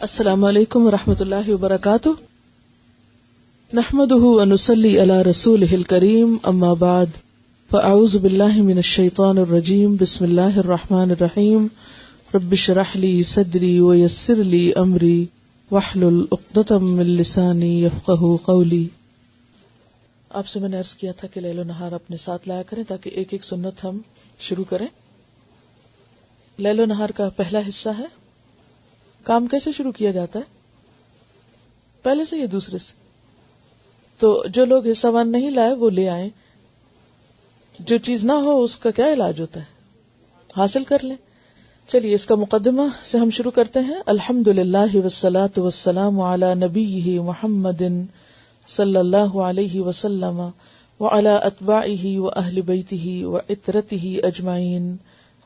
السلام علیکم ورحمۃ اللہ وبرکاتہ، نحمده ونصلی علی رسولہ الکریم، اما بعد فاعوذ باللہ من الشیطان الرجیم، بسم اللہ الرحمن الرحیم، رب اشرح لی صدری ویسر لی امری واحلل عقدۃ من لسانی یفقہوا قولی۔ آپ سے میں نے عرض کیا تھا کہ لیل و نہار اپنے ساتھ لایا کریں تاکہ ایک ایک سنت ہم شروع کریں۔ لیل و نہار کا پہلا حصہ ہے کام کیسے شروع کیا جاتا ہے، پہلے سے یا دوسرے سے؟ تو جو لوگ حصہ وان نہیں لائے وہ لے آئیں، جو چیز نہ ہو اس کا کیا علاج ہوتا ہے، حاصل کر لیں۔ چلیے اس کا مقدمہ سے ہم شروع کرتے ہیں۔ الحمدللہ والصلاۃ والسلام علی نبیہ محمد صلی اللہ علیہ وسلم وعلی اتباعہ واہل بیتہ وعترتہ اجمعین،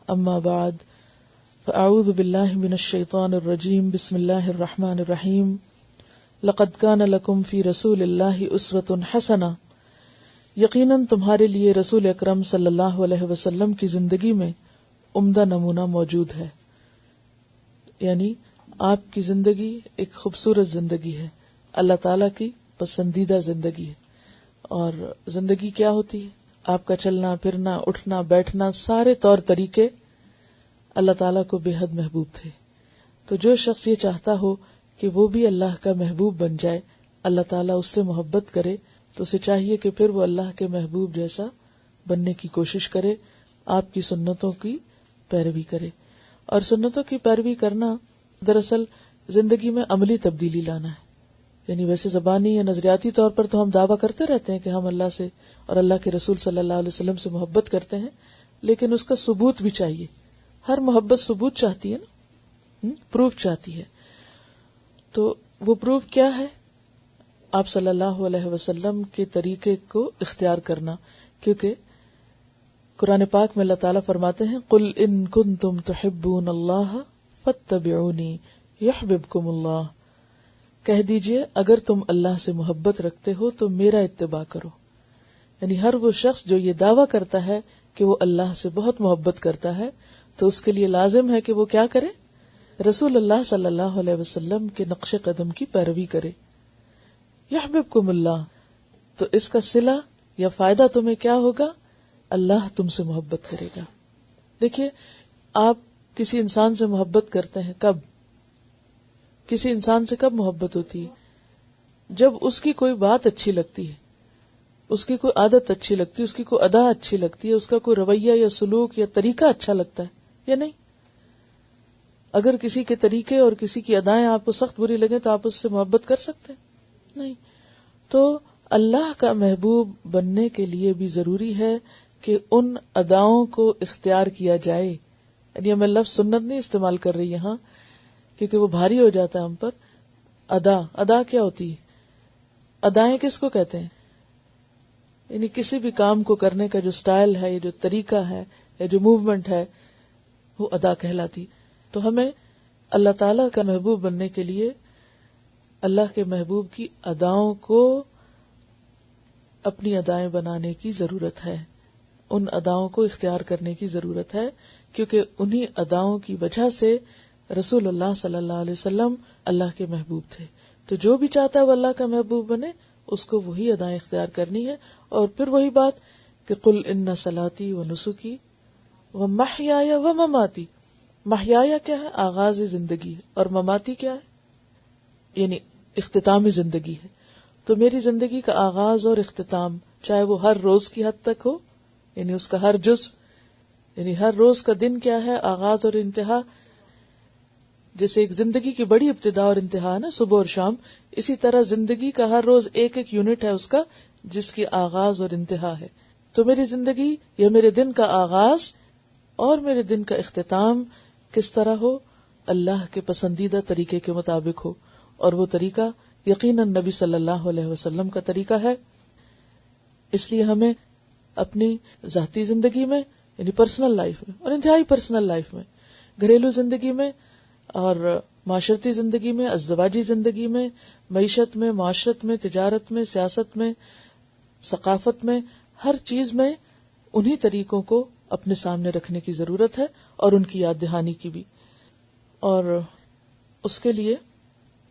اما بعد فاعوذ باللہ من الشیطان الرجیم، بسم اللہ الرحمن الرحیم۔ لقد کان لکم فی رسول اللہ اسوۃ حسنہ، یقیناً تمہارے لیے رسول اکرم صلی اللہ علیہ وسلم کی زندگی میں عمدہ نمونہ موجود ہے، یعنی آپ کی زندگی ایک خوبصورت زندگی ہے، اللہ تعالیٰ کی پسندیدہ زندگی ہے۔ اور زندگی کیا ہوتی ہے؟ آپ کا چلنا پھرنا اٹھنا بیٹھنا، سارے طور طریقے اللہ تعالیٰ کو بے حد محبوب تھے۔ تو جو شخص یہ چاہتا ہو کہ وہ بھی اللہ کا محبوب بن جائے، اللہ تعالیٰ اس سے محبت کرے، تو اسے چاہیے کہ پھر وہ اللہ کے محبوب جیسا بننے کی کوشش کرے، آپ کی سنتوں کی پیروی کرے۔ اور سنتوں کی پیروی کرنا دراصل زندگی میں عملی تبدیلی لانا ہے، یعنی ویسے زبانی یا نظریاتی طور پر تو ہم دعویٰ کرتے رہتے ہیں کہ ہم اللہ سے اور اللہ کے رسول صلی اللہ علیہ وسلم سے محبت کرتے ہیں، لیکن اس کا ثبوت بھی چاہیے۔ ہر محبت ثبوت چاہتی ہے نا، پروف چاہتی ہے۔ تو وہ پروف کیا ہے؟ آپ صلی اللہ علیہ وسلم کے طریقے کو اختیار کرنا، کیونکہ قرآن پاک میں اللہ تعالیٰ فرماتے ہیں قُلْ إِن كُنتُمْ تُحِبُّونَ اللَّهَ فَاتَّبِعُونِي يُحْبِبْكُمُ اللَّهُ، کہہ دیجئے اگر تم اللہ سے محبت رکھتے ہو تو میرا اتباع کرو۔ یعنی ہر وہ شخص جو یہ دعویٰ کرتا ہے کہ وہ اللہ سے بہت محبت کرتا ہے تو اس کے لیے لازم ہے کہ وہ کیا کرے؟ رسول اللہ صلی اللہ علیہ وسلم کے نقش قدم کی پیروی کرے۔ یحببکم اللہ، تو اس کا صلہ یا فائدہ تمہیں کیا ہوگا؟ اللہ تم سے محبت کرے گا۔ دیکھیے، آپ کسی انسان سے محبت کرتے ہیں کب؟ کسی انسان سے کب محبت ہوتی ہے؟ جب اس کی کوئی بات اچھی لگتی ہے، اس کی کوئی عادت اچھی لگتی ہے، اس کی کوئی ادا اچھی لگتی ہے، اس کا کوئی رویہ یا سلوک یا طریقہ اچھا لگتا ہے یا نہیں؟ اگر کسی کے طریقے اور کسی کی ادائیں آپ کو سخت بری لگیں تو آپ اس سے محبت کر سکتے ہیں؟ نہیں۔ تو اللہ کا محبوب بننے کے لیے بھی ضروری ہے کہ ان اداؤں کو اختیار کیا جائے۔ یعنی میں لفظ سنت نہیں استعمال کر رہی یہاں کیونکہ وہ بھاری ہو جاتا ہے ہم پر۔ ادا کیا ہوتی ہے؟ ادائیں کس کو کہتے ہیں؟ یعنی کسی بھی کام کو کرنے کا جو سٹائل ہے، جو طریقہ ہے یا جو موومنٹ ہے، وہ ادا کہلاتی۔ تو ہمیں اللہ تعالیٰ کا محبوب بننے کے لیے اللہ کے محبوب کی اداؤں کو اپنی ادائیں بنانے کی ضرورت ہے، ان اداؤں کو اختیار کرنے کی ضرورت ہے، کیونکہ انہی اداؤں کی وجہ سے رسول اللہ صلی اللہ علیہ وسلم اللہ کے محبوب تھے۔ تو جو بھی چاہتا ہے وہ اللہ کا محبوب بنے، اس کو وہی ادائیں اختیار کرنی ہے۔ اور پھر وہی بات کہ قل ان صلاتی و نسکی و محیایا و مماتی۔ محیایا کیا ہے؟ آغاز زندگی ہے، اور مماتی کیا ہے؟ یعنی اختتام زندگی ہے۔ تو میری زندگی کا آغاز اور اختتام، چاہے وہ ہر روز کی حد تک ہو، یعنی اس کا ہر جزء، یعنی ہر روز کا دن کیا ہے، آغاز اور انتہا۔ جیسے ایک زندگی کی بڑی ابتدا اور انتہا ہے نا، صبح اور شام، اسی طرح زندگی کا ہر روز ایک ایک یونٹ ہے اس کا، جس کی آغاز اور انتہا ہے۔ تو میری زندگی یا میرے دن کا آغاز اور میرے دن کا اختتام کس طرح ہو؟ اللہ کے پسندیدہ طریقے کے مطابق ہو، اور وہ طریقہ یقیناً نبی صلی اللہ علیہ وسلم کا طریقہ ہے۔ اس لیے ہمیں اپنی ذاتی زندگی میں، یعنی پرسنل لائف میں، اور انتہائی پرسنل لائف میں، گھریلو زندگی میں اور معاشرتی زندگی میں، ازدواجی زندگی میں، معیشت میں، معاشرت میں، تجارت میں، سیاست میں، ثقافت میں، ہر چیز میں انہی طریقوں کو اپنے سامنے رکھنے کی ضرورت ہے، اور ان کی یاد دہانی کی بھی۔ اور اس کے لیے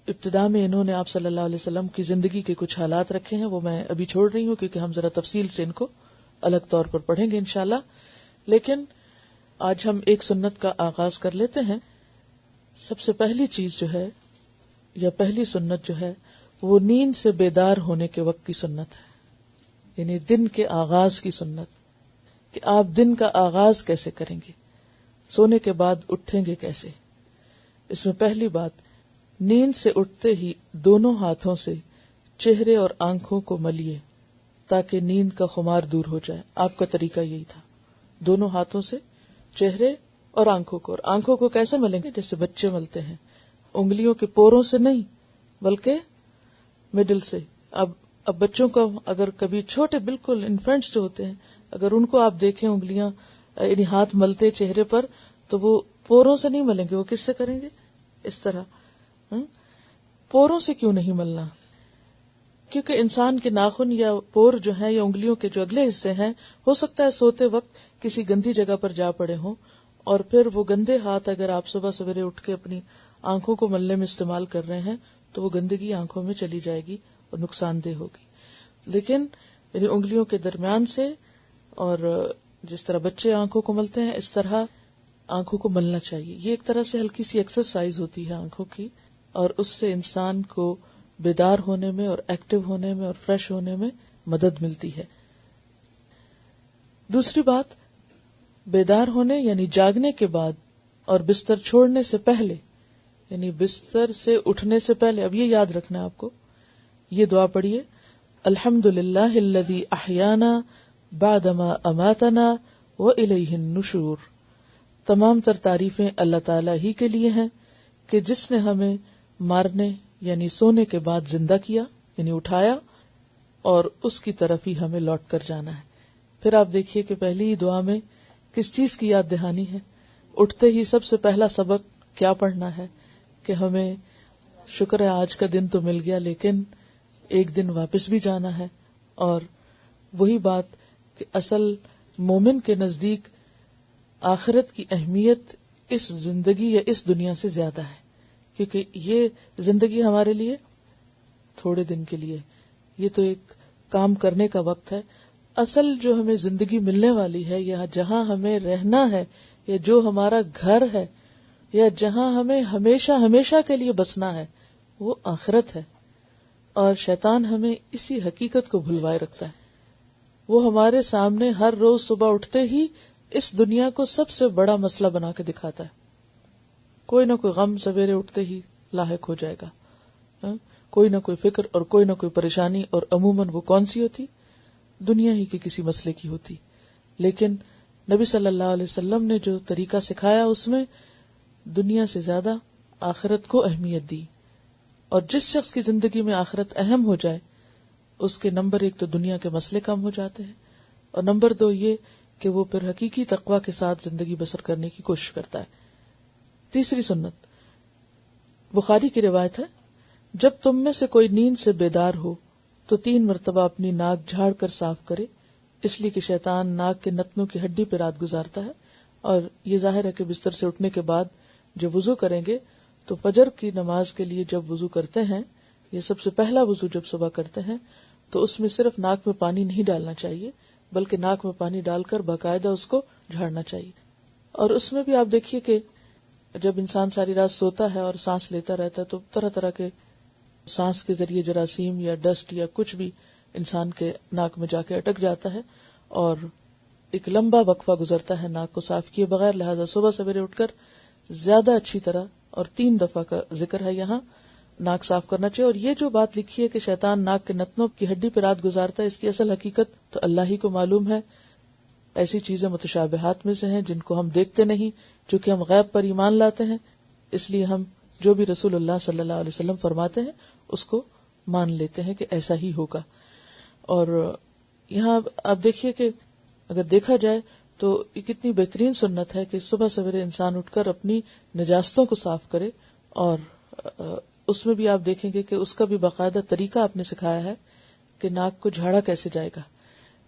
ابتدا میں انہوں نے آپ صلی اللہ علیہ وسلم کی زندگی کے کچھ حالات رکھے ہیں، وہ میں ابھی چھوڑ رہی ہوں کیونکہ ہم ذرا تفصیل سے ان کو الگ طور پر پڑھیں گے انشاءاللہ. لیکن آج ہم ایک سنت کا آغاز کر لیتے ہیں. سب سے پہلی چیز جو ہے یا پہلی سنت جو ہے وہ نیند سے بیدار ہونے کے وقت کی سنت ہے، یعنی دن کے آغاز کی سنت، کہ آپ دن کا آغاز کیسے کریں گے، سونے کے بعد اٹھیں گے کیسے. اس میں پہلی بات، نیند سے اٹھتے ہی دونوں ہاتھوں سے چہرے اور آنکھوں کو ملیے تاکہ نیند کا خمار دور ہو جائے. آپ کا طریقہ یہی تھا، دونوں ہاتھوں سے چہرے اور آنکھوں کو کیسے ملیں گے؟ جیسے بچے ملتے ہیں، انگلیوں کے پوروں سے نہیں بلکہ مڈل سے. اب بچوں کا اگر کبھی چھوٹے بالکل انفینٹس جو ہوتے ہیں، اگر ان کو آپ دیکھیں انگلیاں یعنی ہاتھ ملتے چہرے پر، تو وہ پوروں سے نہیں ملیں گے. وہ کس سے کریں گے؟ اس طرح. پوروں سے کیوں نہیں ملنا؟ کیونکہ انسان کے ناخن یا پور جو ہیں یا انگلیوں کے جو اگلے حصے ہیں، ہو سکتا ہے سوتے وقت کسی گندی جگہ پر جا پڑے ہوں، اور پھر وہ گندے ہاتھ اگر آپ صبح سویرے اٹھ کے اپنی آنکھوں کو ملنے میں استعمال کر رہے ہیں تو وہ گندگی آنکھوں میں چلی جائے گی اور نقصان دہ ہوگی. لیکن یعنی انگلیوں کے درمیان سے، اور جس طرح بچے آنکھوں کو ملتے ہیں اس طرح آنکھوں کو ملنا چاہیے. یہ ایک طرح سے ہلکی سی ایکسرسائز ہوتی ہے آنکھوں کی، اور اس سے انسان کو بیدار ہونے میں اور ایکٹیو ہونے میں اور فریش ہونے میں مدد ملتی ہے. دوسری بات، بیدار ہونے یعنی جاگنے کے بعد اور بستر چھوڑنے سے پہلے، یعنی بستر سے اٹھنے سے پہلے، اب یہ یاد رکھنا ہے آپ کو، یہ دعا پڑھیے: الحمدللہ الذی احیانا بعدما اماتنا والیہ النشور. تمام تر تعریفیں اللہ تعالی ہی کے لیے ہیں کہ جس نے ہمیں مارنے یعنی سونے کے بعد زندہ کیا یعنی اٹھایا، اور اس کی طرف ہی ہمیں لوٹ کر جانا ہے. پھر آپ دیکھیے کہ پہلی دعا میں کس چیز کی یاد دہانی ہے. اٹھتے ہی سب سے پہلا سبق کیا پڑھنا ہے کہ ہمیں شکر ہے آج کا دن تو مل گیا، لیکن ایک دن واپس بھی جانا ہے. اور وہی بات کہ اصل مومن کے نزدیک آخرت کی اہمیت اس زندگی یا اس دنیا سے زیادہ ہے، کیونکہ یہ زندگی ہمارے لیے تھوڑے دن کے لیے، یہ تو ایک کام کرنے کا وقت ہے. اصل جو ہمیں زندگی ملنے والی ہے یا جہاں ہمیں رہنا ہے یا جو ہمارا گھر ہے یا جہاں ہمیں ہمیشہ ہمیشہ کے لیے بسنا ہے، وہ آخرت ہے. اور شیطان ہمیں اسی حقیقت کو بھلوائے رکھتا ہے. وہ ہمارے سامنے ہر روز صبح اٹھتے ہی اس دنیا کو سب سے بڑا مسئلہ بنا کے دکھاتا ہے. کوئی نہ کوئی غم سویرے اٹھتے ہی لاحق ہو جائے گا، کوئی نہ کوئی فکر اور کوئی نہ کوئی پریشانی، اور عموماً وہ کون سی ہوتی؟ دنیا ہی کے کسی مسئلے کی ہوتی. لیکن نبی صلی اللہ علیہ وسلم نے جو طریقہ سکھایا اس میں دنیا سے زیادہ آخرت کو اہمیت دی. اور جس شخص کی زندگی میں آخرت اہم ہو جائے اس کے نمبر 1 تو دنیا کے مسئلے کم ہو جاتے ہیں، اور نمبر 2 یہ کہ وہ پھر حقیقی تقوی کے ساتھ زندگی بسر کرنے کی کوشش کرتا ہے. تیسری سنت بخاری کی روایت ہے، جب تم میں سے کوئی نیند سے بیدار ہو تو 3 مرتبہ اپنی ناک جھاڑ کر صاف کرے، اس لیے کہ شیطان ناک کے نتنوں کی ہڈی پہ رات گزارتا ہے. اور یہ ظاہر ہے کہ بستر سے اٹھنے کے بعد جب وضو کریں گے تو فجر کی نماز کے لیے جب وضو کرتے ہیں، یہ سب سے پہلا وضو جب صبح کرتے ہیں، تو اس میں صرف ناک میں پانی نہیں ڈالنا چاہیے بلکہ ناک میں پانی ڈال کر باقاعدہ اس کو جھاڑنا چاہیے. اور اس میں بھی آپ دیکھیے کہ جب انسان ساری رات سوتا ہے اور سانس لیتا رہتا ہے تو طرح طرح کے سانس کے ذریعے جراثیم یا ڈسٹ یا کچھ بھی انسان کے ناک میں جا کے اٹک جاتا ہے، اور ایک لمبا وقفہ گزرتا ہے ناک کو صاف کیے بغیر. لہذا صبح سویرے اٹھ کر زیادہ اچھی طرح، اور 3 دفعہ کا ذکر ہے یہاں، ناک صاف کرنا چاہیے. اور یہ جو بات لکھی ہے کہ شیطان ناک کے نتنوں کی ہڈی پہ رات گزارتا ہے، اس کی اصل حقیقت تو اللہ ہی کو معلوم ہے. ایسی چیزیں متشابہات میں سے ہیں جن کو ہم دیکھتے نہیں، چونکہ ہم غیب پر ایمان لاتے ہیں، اس لیے ہم جو بھی رسول اللہ صلی اللہ علیہ وسلم فرماتے ہیں اس کو مان لیتے ہیں کہ ایسا ہی ہوگا. اور یہاں آپ دیکھیے کہ اگر دیکھا جائے تو یہ کتنی بہترین سنت ہے کہ صبح سویرے انسان اٹھ کر اپنی نجاستوں کو صاف کرے. اور اس میں بھی آپ دیکھیں گے کہ اس کا بھی باقاعدہ طریقہ آپ نے سکھایا ہے کہ ناک کو جھاڑا کیسے جائے گا.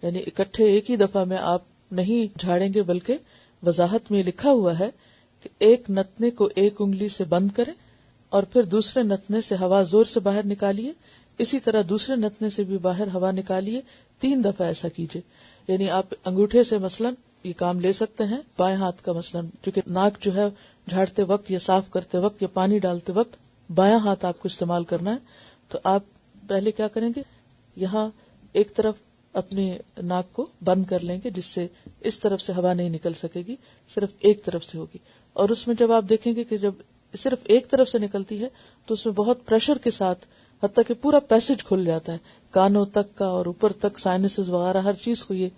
یعنی اکٹھے ایک ہی دفعہ میں آپ نہیں جھاڑیں گے، بلکہ وضاحت میں لکھا ہوا ہے کہ ایک نتنے کو ایک انگلی سے بند کریں اور پھر دوسرے نتنے سے ہوا زور سے باہر نکالیے. اسی طرح دوسرے نتنے سے بھی باہر ہوا نکالیے. 3 دفعہ ایسا کیجیے. یعنی آپ انگوٹھے سے مثلاً یہ کام لے سکتے ہیں, بائیں ہاتھ کا مثلاً, کیونکہ ناک جو ہے جھاڑتے وقت یا صاف کرتے وقت یا پانی ڈالتے وقت بایاں ہاتھ آپ کو استعمال کرنا ہے. تو آپ پہلے کیا کریں گے, یہاں ایک طرف اپنے ناک کو بند کر لیں گے جس سے اس طرف سے ہوا نہیں نکل سکے گی, صرف ایک طرف سے ہوگی. اور اس میں جب آپ دیکھیں گے کہ جب صرف ایک طرف سے نکلتی ہے تو اس میں بہت پریشر کے ساتھ حتیٰ کہ پورا پیسج کھل جاتا ہے, کانوں تک کا اور اوپر تک, سائنسز وغیرہ ہر چیز کو یہ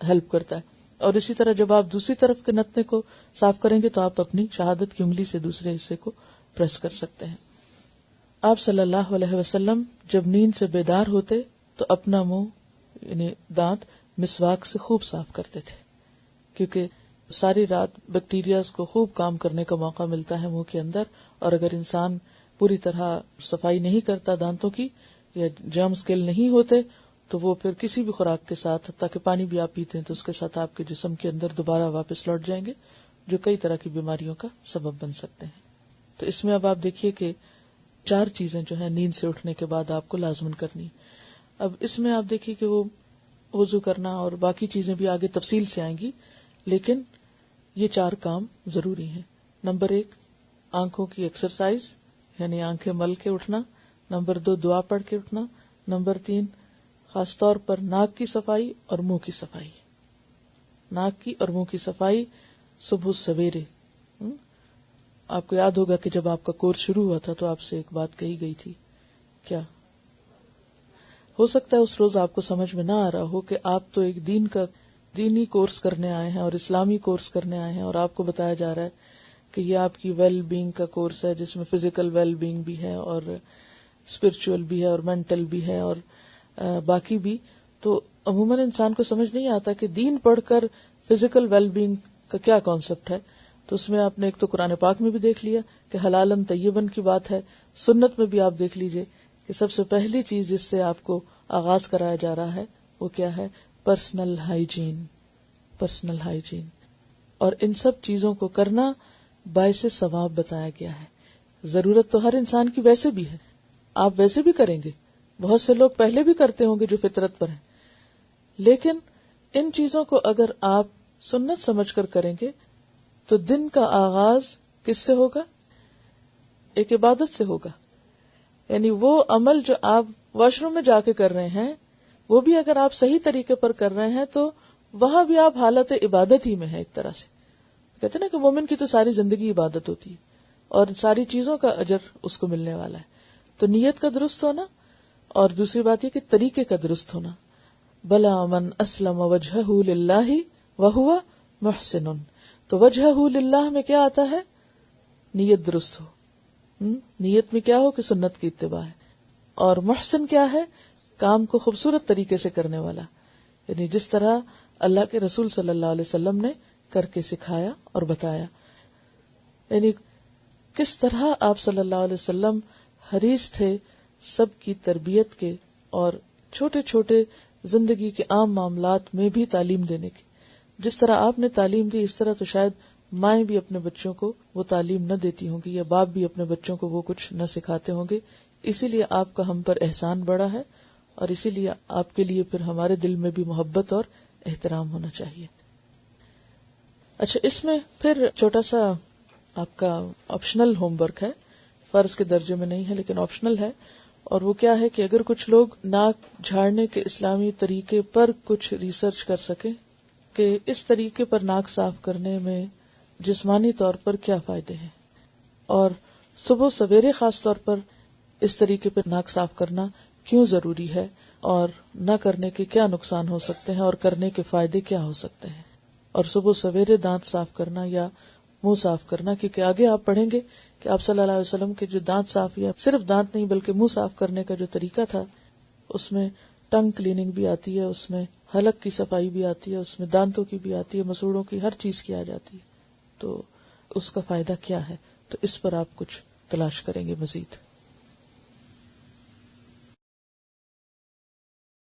ہیلپ کرتا ہے. اور اسی طرح جب آپ دوسری طرف کے نتنے کو صاف کریں گے تو آپ اپنی شہادت کی انگلی سے دوسرے حصے کو پریس کر سکتے ہیں. آپ صلی اللہ علیہ وسلم جب نیند سے بیدار ہوتے تو اپنا منہ یعنی دانت مسواک سے خوب صاف کرتے تھے, کیونکہ ساری رات بیکٹیریاز کو خوب کام کرنے کا موقع ملتا ہے منہ کے اندر, اور اگر انسان پوری طرح صفائی نہیں کرتا دانتوں کی یا جرمز کل نہیں ہوتے تو وہ پھر کسی بھی خوراک کے ساتھ, حتیٰ کہ پانی بھی آپ پیتے ہیں تو اس کے ساتھ آپ کے جسم کے اندر دوبارہ واپس لوٹ جائیں گے, جو کئی طرح کی بیماریوں کا سبب بن سکتے ہیں. تو اس میں اب آپ دیکھیے کہ 4 چیزیں جو ہیں نیند سے اٹھنے کے بعد آپ کو لازمن کرنی. اب اس میں آپ دیکھیے کہ وہ وضو کرنا اور باقی چیزیں بھی آگے تفصیل سے آئیں گی, لیکن یہ 4 کام ضروری ہیں. نمبر 1 آنکھوں کی ایکسرسائز یعنی آنکھیں مل کے اٹھنا. نمبر 2 دعا پڑھ کے اٹھنا. نمبر 3 خاص طور پر ناک کی صفائی اور منہ کی صفائی. ناک کی اور منہ کی صفائی صبح سویرے. آپ کو یاد ہوگا کہ جب آپ کا کورس شروع ہوا تھا تو آپ سے ایک بات کہی گئی تھی, کیا ہو سکتا ہے اس روز آپ کو سمجھ میں نہ آ رہا ہو کہ آپ تو ایک دینی کورس کرنے آئے ہیں اور اسلامی کورس کرنے آئے ہیں, اور آپ کو بتایا جا رہا ہے کہ یہ آپ کی ویل بینگ کا کورس ہے جس میں فزیکل ویل بینگ بھی ہے اور اسپرچول بھی ہے اور مینٹل بھی ہے اور باقی بھی. تو عموماً انسان کو سمجھ نہیں آتا کہ دین پڑھ کر فزیکل ویل بینگ کا کیا کانسیپٹ ہے. تو اس میں آپ نے ایک تو قرآن پاک میں بھی دیکھ لیا کہ حلالن طیبن کی بات ہے, سنت میں بھی آپ دیکھ لیجئے کہ سب سے پہلی چیز جس سے آپ کو آغاز کرایا جا رہا ہے وہ کیا ہے, پرسنل ہائیجین. پرسنل ہائیجین اور ان سب چیزوں کو کرنا باعث ثواب بتایا گیا ہے. ضرورت تو ہر انسان کی ویسے بھی ہے, آپ ویسے بھی کریں گے, بہت سے لوگ پہلے بھی کرتے ہوں گے جو فطرت پر ہیں, لیکن ان چیزوں کو اگر آپ سنت سمجھ کر کریں گے تو دن کا آغاز کس سے ہوگا, ایک عبادت سے ہوگا. یعنی وہ عمل جو آپ واش روم میں جا کے کر رہے ہیں وہ بھی اگر آپ صحیح طریقے پر کر رہے ہیں تو وہاں بھی آپ حالت عبادت ہی میں ہے. ایک طرح سے کہتے ہیں نا کہ مومن کی تو ساری زندگی عبادت ہوتی ہے اور ساری چیزوں کا اجر اس کو ملنے والا ہے. تو نیت کا درست ہونا اور دوسری بات یہ کہ طریقے کا درست ہونا. بلا من اسلم وجہہ للہ وہو محسن. تو وجہہ للہ میں کیا آتا ہے, نیت درست ہو. نیت میں کیا ہو کہ سنت کی اتباع ہے. اور محسن کیا ہے, کام کو خوبصورت طریقے سے کرنے والا, یعنی جس طرح اللہ کے رسول صلی اللہ علیہ وسلم نے کر کے سکھایا اور بتایا. یعنی کس طرح آپ صلی اللہ علیہ وسلم حریص تھے سب کی تربیت کے اور چھوٹے چھوٹے زندگی کے عام معاملات میں بھی تعلیم دینے کی. جس طرح آپ نے تعلیم دی اس طرح تو شاید مائیں بھی اپنے بچوں کو وہ تعلیم نہ دیتی ہوں گی یا باپ بھی اپنے بچوں کو وہ کچھ نہ سکھاتے ہوں گے. اسی لیے آپ کا ہم پر احسان بڑا ہے اور اسی لیے آپ کے لیے پھر ہمارے دل میں بھی محبت اور احترام ہونا چاہیے. اچھا, اس میں پھر چھوٹا سا آپ کا آپشنل ہوم ورک ہے, فرض کے درجے میں نہیں ہے لیکن آپشنل ہے, اور وہ کیا ہے کہ اگر کچھ لوگ ناک جھاڑنے کے اسلامی طریقے پر کچھ ریسرچ کر سکیں کہ اس طریقے پر ناک صاف کرنے میں جسمانی طور پر کیا فائدے ہیں, اور صبح سویرے خاص طور پر اس طریقے پر ناک صاف کرنا کیوں ضروری ہے, اور نہ کرنے کے کیا نقصان ہو سکتے ہیں اور کرنے کے فائدے کیا ہو سکتے ہیں, اور صبح سویرے دانت صاف کرنا یا منہ صاف کرنا, کیونکہ آگے آپ پڑھیں گے کہ آپ صلی اللہ علیہ وسلم کے جو دانت صاف یا صرف دانت نہیں بلکہ منہ صاف کرنے کا جو طریقہ تھا اس میں ٹنگ کلیننگ بھی آتی ہے, اس میں حلق کی صفائی بھی آتی ہے, اس میں دانتوں کی بھی آتی ہے, مسوڑوں کی, ہر چیز کی آ جاتی ہے. تو اس کا فائدہ کیا ہے, تو اس پر آپ کچھ تلاش کریں گے مزید.